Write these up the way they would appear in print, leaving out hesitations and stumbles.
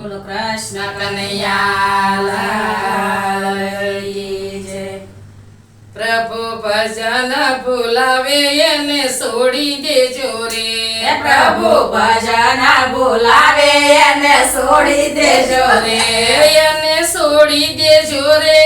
બોલો કૃષ્ણ કનૈયા લાલ કી જય. પ્રભુ ભજન ભૂલાવે એને છોડી દેજો રે. પ્રભુ ભજન બોલાવે એને છોડી દેજો રે. એને છોડી દેજો રે,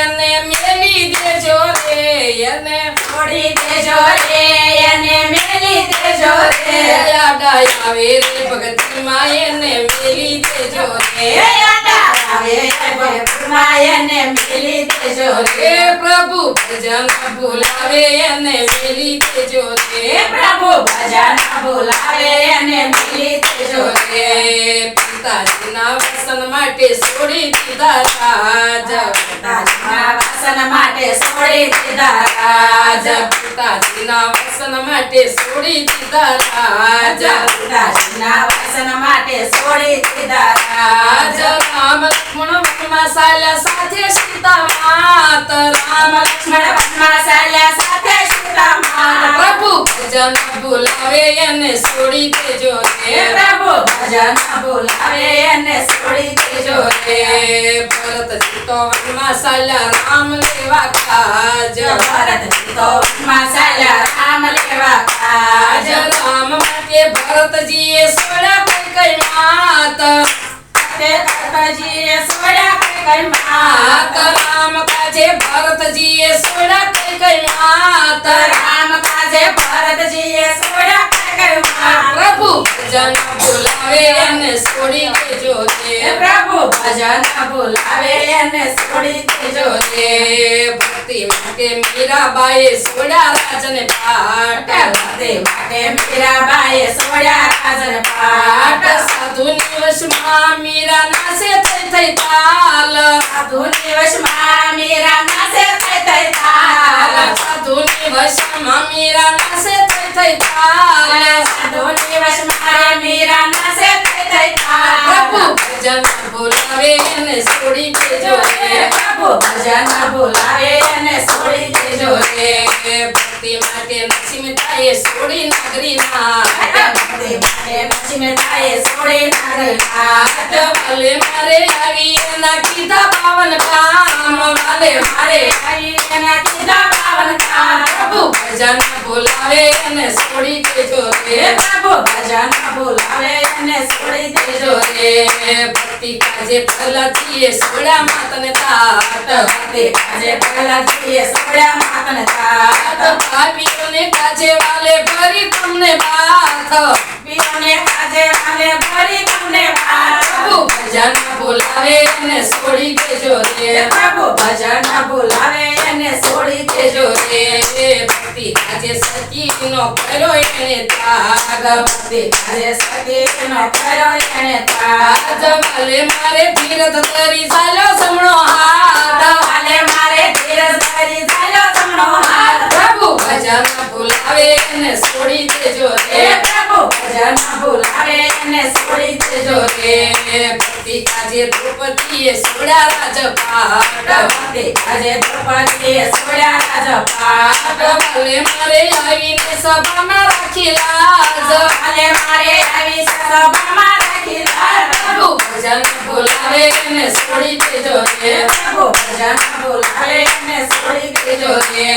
એને મેલી દેજો રે, એને છોડી દેજો રે, એને મેલી દેજો રે. આડા આવે રે ભગતીમાં એને મેલી દેજો રે. આડા આવે ભગતમાં એને મેલી દેજો રે. પ્રભુ ભજન ભૂલાવે એને મેલી દેજો રે. પ્રભુ ભજન બોલાવે એને મેલી દેજો રે. પિતાજીના વસન માટે છોડી દીધા રાજ. તાજના વાસન માટે છોડી દીધા રાજ. પિતાજીના વસન માટે છોડી દીધા રાજ. પિતાજીના વાસન માટે છોડી દીધા રાજ. રામ લક્ષ્મણ વનમાં ચાલ્યા સાથે સીતા માત. રામ લક્ષ્મણ વનમાં ચાલ્યા સાથે સીતા માત. પ્રભુ ભજન બોલાવે એને છોડી દેજો રે. પ્રભુ ભજન બોલાવે એને છોડી દેજો રે. ભરતજી તો વનમાં ચાલ્યા રામ લેવા કાજ. ભરતજી તો વનમાં ચાલ્યા રામ લેવા કાજ. રામ માટે ભરતજીએ છોડ્યા કઈ માત. તે ભરતજીએ છોડ્યા કઈ માત. રામ કાજે ભરતજીએ છોડ્યા કઈ માત. રામ કાજે ભરતજીએ છોડ્યા કઈ માત. પ્રભુ ભજન બોલાવે એને છોડી દેજો રે. પ્રભુ ભજન બોલાવે એને છોડી દેજો રે. ભક્તિ માટે મીરાબાઈએ છોડ્યા રાજને પાટ. ભક્તિ માટે મીરાબાઈએ છોડ્યા રાજન પાટ. સાધુની વશમાં મીરા નાસે થઈ તાલ. સાધુની વશમાં મીરા નાસે થઈ તાલ. સાધુની વશમાં મીરા નાસે થઈ તાલ. સાધુની વશમાં મીરા નાસે થઈ તાલ. પ્રભુ ભજન બોલાવે એને છોડી દેજો રે. પ્રભુ ભજન બોલાવે એને છોડી દેજો રે. ભક્તિ માટે નરસિંહતાએ છોડી નગરી નાટ. ભક્તિ માટે નરસિંહતાએ છોડી નગરી નાટ. ભલે મારે આવી એના કીધા પાવન કામ. ભલે મારે આવી એના કીધા પાવન કામ. પ્રભુ ભજન બોલાવે એને છોડી દેજો રે. પ્રભુ ભજન બોલાવે એને છોડી દેજો રે. ભક્તિ કાજે પ્રહલાદજીએ છોડ્યા માતને તાટ. ભક્તિ કાજે પ્રહલાદજીએ છોડ્યા માતને તાત. પાપીઓને કાજે વાલે ભરી તમને બાથ. પીઓને કાજે વાલે ભરી તમને વાત. પ્રભુ ભજન બોલાવે એને છોડી દેજો રે. પ્રભુ ભજન બોલાવે એને છોડી દેજો રે. ભક્તિ કાજે સતીનો કર્યો એને ત્યાગ. ભક્તિ કાજે સતીનો કર્યો એને ત્યાગ. ભલે મારે ધીરજ કરી ચાલ્યો સમણો હાથ. વાલે મારે ધીરજ ધરી ચાલ્યો તમનો હાથ. પ્રભુ ભજન બોલાવે એને છોડી દેજો રે. પ્રભુ ભજન બોલાવે એને છોડી દેજો રે. ભક્તિ કાજે દ્રૌપદીએ છોડ્યા રાજપાટ. ભક્તિ કાજે દ્રૌપદીએ છોડ્યા રાજપાટ. ભલે મારે આવીને સભામાં રાખી લાજ. વાલે મારે આવી સભામાં રાખી લાજ. પ્રભુ ભજન બોલાવે એને છોડી દેજો રે. પ્રભુ ભજન બોલાવે એને છોડી દેજો રે.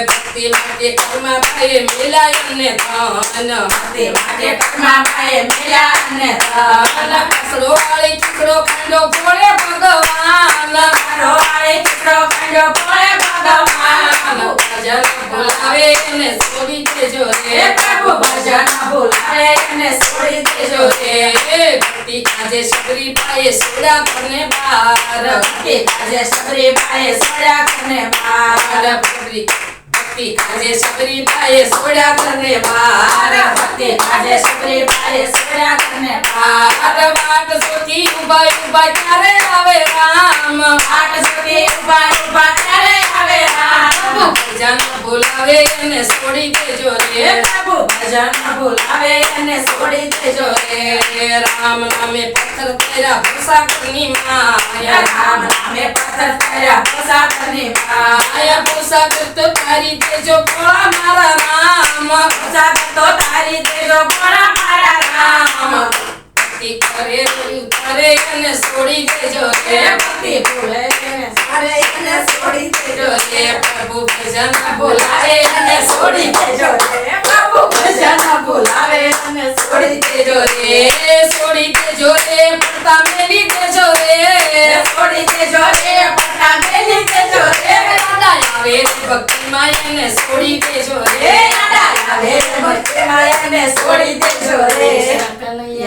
ભક્તિ માટે કર્માભાઈએ મિલાય એને ધન. ભક્તિ માટે કર્માભાઈએ મિલ્યા અને ધન. કસડો વાળી ચીકડો ખંડો ભોળે ભગવાન. મારો વાળી ચિત્રો કંડો ભોળે ભગવાન. ભજન બોલાવે એને છોડી દેજો રે. પ્રભુ ભજન બોલાવે એને છોડી દેજો રે. ભક્તિ કાજે શબરીબાઈએ છોડ્યા કરને બાર. ભક્તિ કાજે શબરીબાઈએ છોડ્યા કરને બાર. ભક્તિ કાજે શબરીબાઈએ છોડ્યા કરને બાર. ભક્તિ કાજે શબરીબાઈએ છોડ્યા કરને બાર. વાટ જોતી ઉભા ઉભા ક્યારે આવે રામ. આટ સુધી ઉભા ઉભા ક્યારે આવે રામ. પ્રભુ ભજન બોલાવે એને છોડી દેજો રે. પ્રભુ ભજન બોલાવે એને છોડી દેજો રે. રામ નામે પથ્થર તેરા ભૂસાકરની માયા. રામ નામે પથ્થર કર્યા ભૂસાકરની આયા ભૂસાક તો તારી દેજો ભોળા મારા રામ. ભૂસાક તો તારી દેજો ભોળા મારા રામ. ભક્તિ કરે ઉતારે અને છોડી દેજો રે ભક્તિ ભૂલે એને સારે એને છોડી દેજો રે પ્રભુ ભજન બોલાવે અને છોડી દેજો રે બાબુ ભજન બોલાવે અને છોડી દેજો રે છોડી દેજો રે પતા મેલી દેજો રે છોડી દેજો રે પટા મેલી દેજો રે દાદા આવે ભક્તિ માં એને છોડી દેજો રે આવે ભક્તિ માં એને છોડી દેજો રે કનૈયા